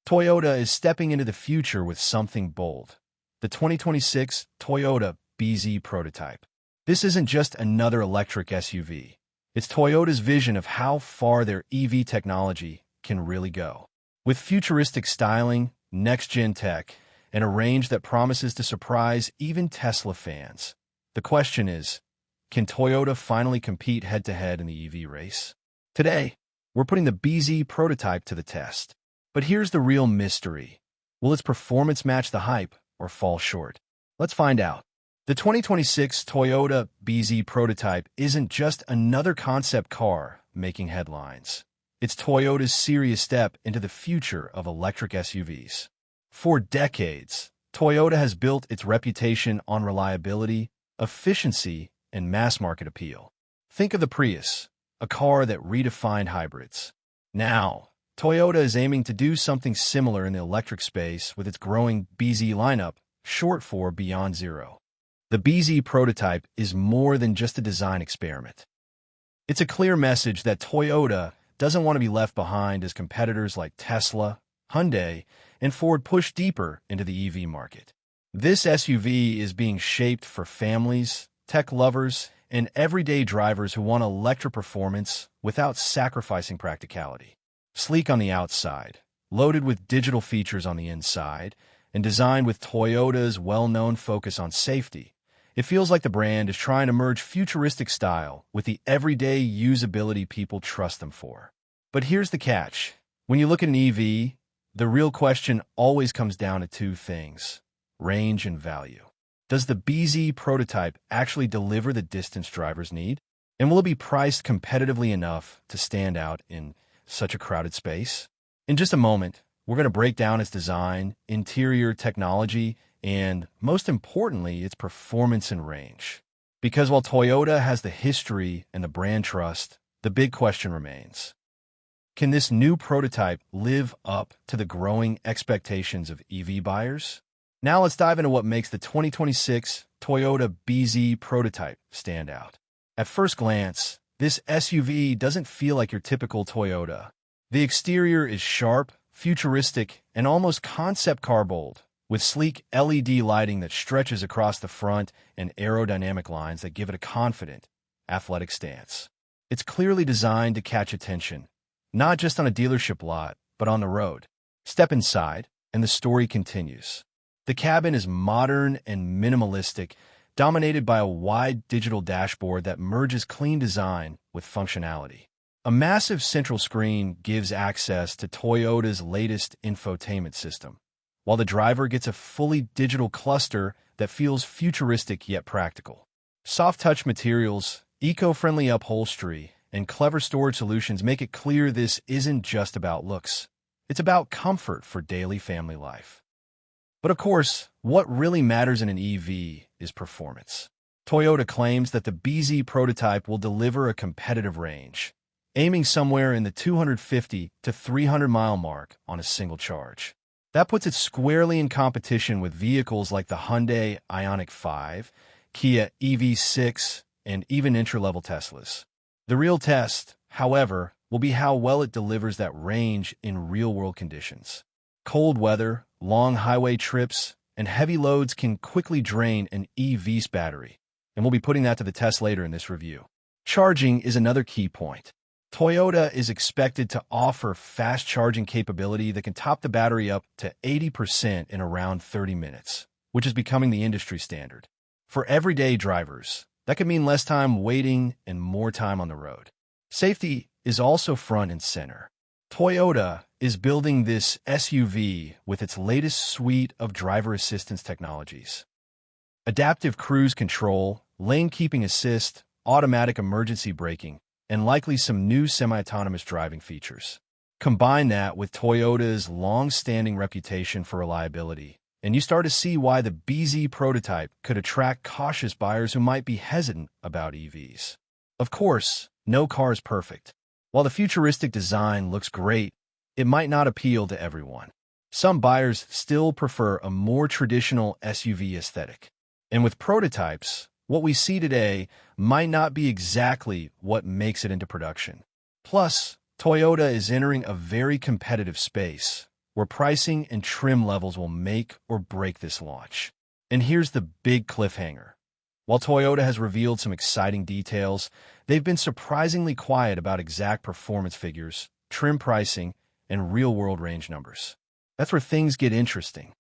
Toyota is stepping into the future with something bold. The 2026 Toyota BZ prototype. This isn't just another electric SUV. It's Toyota's vision of how far their EV technology can really go. With futuristic styling, next-gen tech, and a range that promises to surprise even Tesla fans. The question is, can Toyota finally compete head-to-head in the EV race? Today, we're putting the BZ prototype to the test. But here's the real mystery. Will its performance match the hype or fall short? Let's find out. The 2026 Toyota BZ prototype isn't just another concept car making headlines. It's Toyota's serious step into the future of electric SUVs. For decades, Toyota has built its reputation on reliability, efficiency, and mass-market appeal. Think of the Prius, a car that redefined hybrids. Now, Toyota is aiming to do something similar in the electric space with its growing BZ lineup, short for Beyond Zero. The BZ prototype is more than just a design experiment. It's a clear message that Toyota doesn't want to be left behind as competitors like Tesla, Hyundai, and Ford push deeper into the EV market. This SUV is being shaped for families, tech lovers, and everyday drivers who want electric performance without sacrificing practicality. Sleek on the outside, loaded with digital features on the inside, and designed with Toyota's well-known focus on safety, it feels like the brand is trying to merge futuristic style with the everyday usability people trust them for. But here's the catch. When you look at an EV, the real question always comes down to two things: range and value. Does the BZ prototype actually deliver the distance drivers need? And will it be priced competitively enough to stand out in such a crowded space? In just a moment, we're going to break down its design, interior technology, and most importantly, its performance and range. Because while Toyota has the history and the brand trust, the big question remains: can this new prototype live up to the growing expectations of EV buyers? Now let's dive into what makes the 2026 Toyota BZ prototype stand out. At first glance, this SUV doesn't feel like your typical Toyota. The exterior is sharp, futuristic, and almost concept car bold, with sleek LED lighting that stretches across the front and aerodynamic lines that give it a confident, athletic stance. It's clearly designed to catch attention, not just on a dealership lot, but on the road. Step inside, and the story continues. The cabin is modern and minimalistic, dominated by a wide digital dashboard that merges clean design with functionality. A massive central screen gives access to Toyota's latest infotainment system, while the driver gets a fully digital cluster that feels futuristic yet practical. Soft-touch materials, eco-friendly upholstery, and clever storage solutions make it clear this isn't just about looks. It's about comfort for daily family life. But of course, what really matters in an EV is performance. Toyota claims that the BZ prototype will deliver a competitive range, aiming somewhere in the 250 to 300-mile mark on a single charge. That puts it squarely in competition with vehicles like the Hyundai Ioniq 5, Kia EV6, and even entry-level Teslas. The real test, however, will be how well it delivers that range in real-world conditions. Cold weather, long highway trips, and heavy loads can quickly drain an EV's battery, and we'll be putting that to the test later in this review. Charging is another key point. Toyota is expected to offer fast charging capability that can top the battery up to 80% in around 30 minutes, which is becoming the industry standard. For everyday drivers, that could mean less time waiting and more time on the road. Safety is also front and center. Toyota is building this SUV with its latest suite of driver assistance technologies. Adaptive cruise control, lane keeping assist, automatic emergency braking, and likely some new semi-autonomous driving features. Combine that with Toyota's long-standing reputation for reliability, and you start to see why the BZ prototype could attract cautious buyers who might be hesitant about EVs. Of course, no car is perfect. While the futuristic design looks great, it might not appeal to everyone. Some buyers still prefer a more traditional SUV aesthetic. And with prototypes, what we see today might not be exactly what makes it into production. Plus, Toyota is entering a very competitive space, where pricing and trim levels will make or break this launch. And here's the big cliffhanger. While Toyota has revealed some exciting details, they've been surprisingly quiet about exact performance figures, trim pricing, and real-world range numbers. That's where things get interesting.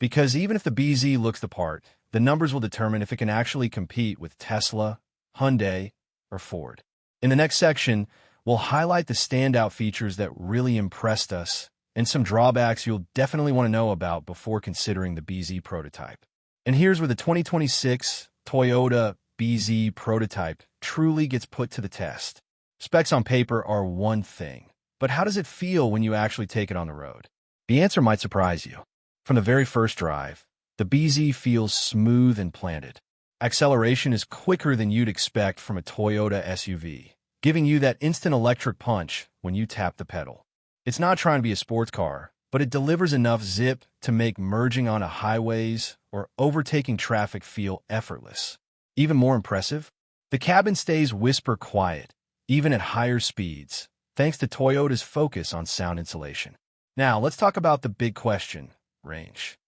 Because even if the BZ looks the part, the numbers will determine if it can actually compete with Tesla, Hyundai, or Ford. In the next section, we'll highlight the standout features that really impressed us and some drawbacks you'll definitely want to know about before considering the BZ prototype. And here's where the 2026 Toyota BZ prototype truly gets put to the test. Specs on paper are one thing, but how does it feel when you actually take it on the road? The answer might surprise you. From the very first drive, the BZ feels smooth and planted. Acceleration is quicker than you'd expect from a Toyota SUV, giving you that instant electric punch when you tap the pedal. It's not trying to be a sports car, but it delivers enough zip to make merging onto highways or overtaking traffic feel effortless. Even more impressive, the cabin stays whisper quiet, even at higher speeds, thanks to Toyota's focus on sound insulation. Now, let's talk about the big question, range.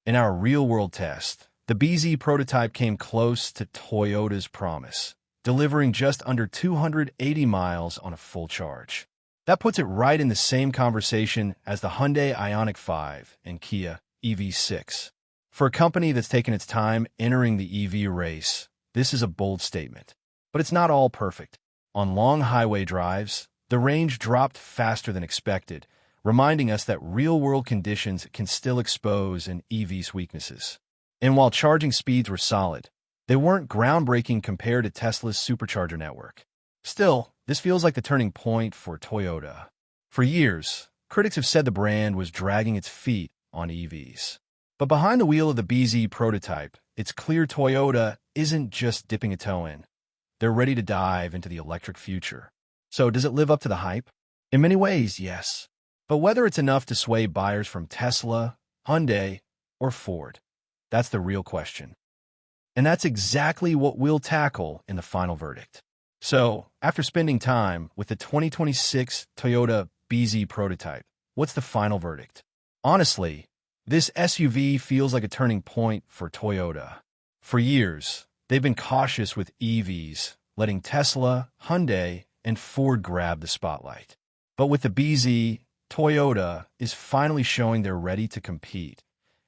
In our real-world test, the BZ prototype came close to Toyota's promise, delivering just under 280 miles on a full charge. That puts it right in the same conversation as the Hyundai Ioniq 5 and Kia EV6. For a company that's taken its time entering the EV race, this is a bold statement. But it's not all perfect. On long highway drives, the range dropped faster than expected, reminding us that real-world conditions can still expose an EV's weaknesses. And while charging speeds were solid, they weren't groundbreaking compared to Tesla's supercharger network. Still, this feels like the turning point for Toyota. For years, critics have said the brand was dragging its feet on EVs. But behind the wheel of the BZ prototype, it's clear Toyota isn't just dipping a toe in. They're ready to dive into the electric future. So does it live up to the hype? In many ways, yes. But whether it's enough to sway buyers from Tesla, Hyundai, or Ford, that's the real question. And that's exactly what we'll tackle in the final verdict. So, after spending time with the 2026 Toyota BZ prototype, what's the final verdict? Honestly, this SUV feels like a turning point for Toyota. For years, they've been cautious with EVs, letting Tesla, Hyundai, and Ford grab the spotlight. But with the BZ, Toyota is finally showing they're ready to compete,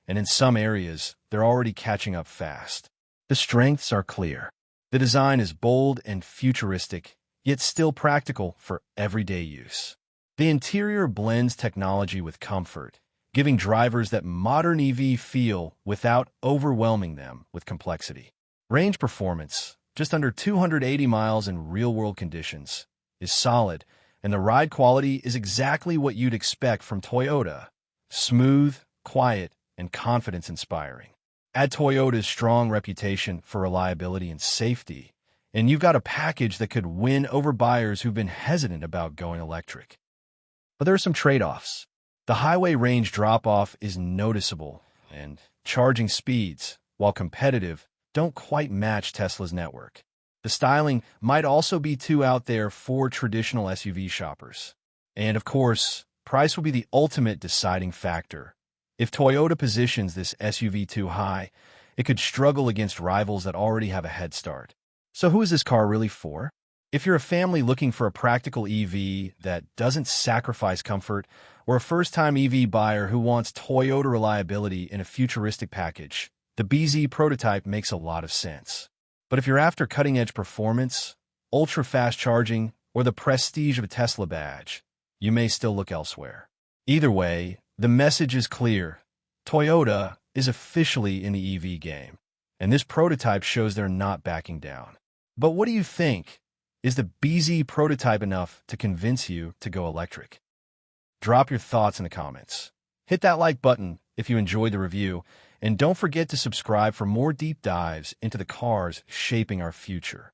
and in some areas, they're already catching up fast. The strengths are clear. The design is bold and futuristic, yet still practical for everyday use. The interior blends technology with comfort, giving drivers that modern EV feel without overwhelming them with complexity. Range performance, just under 280 miles in real-world conditions, is solid, and the ride quality is exactly what you'd expect from Toyota. Smooth, quiet, and confidence-inspiring. Add Toyota's strong reputation for reliability and safety, and you've got a package that could win over buyers who've been hesitant about going electric. But there are some trade-offs. The highway range drop-off is noticeable, and charging speeds, while competitive, don't quite match Tesla's network. The styling might also be too out there for traditional SUV shoppers. And of course, price will be the ultimate deciding factor. If Toyota positions this SUV too high, it could struggle against rivals that already have a head start. So who is this car really for? If you're a family looking for a practical EV that doesn't sacrifice comfort, or a first-time EV buyer who wants Toyota reliability in a futuristic package, the BZ prototype makes a lot of sense. But if you're after cutting-edge performance, ultra-fast charging, or the prestige of a Tesla badge, you may still look elsewhere. Either way, the message is clear. Toyota is officially in the EV game, and this prototype shows they're not backing down. But what do you think? Is the BZ prototype enough to convince you to go electric? Drop your thoughts in the comments. Hit that like button if you enjoyed the review, and don't forget to subscribe for more deep dives into the cars shaping our future.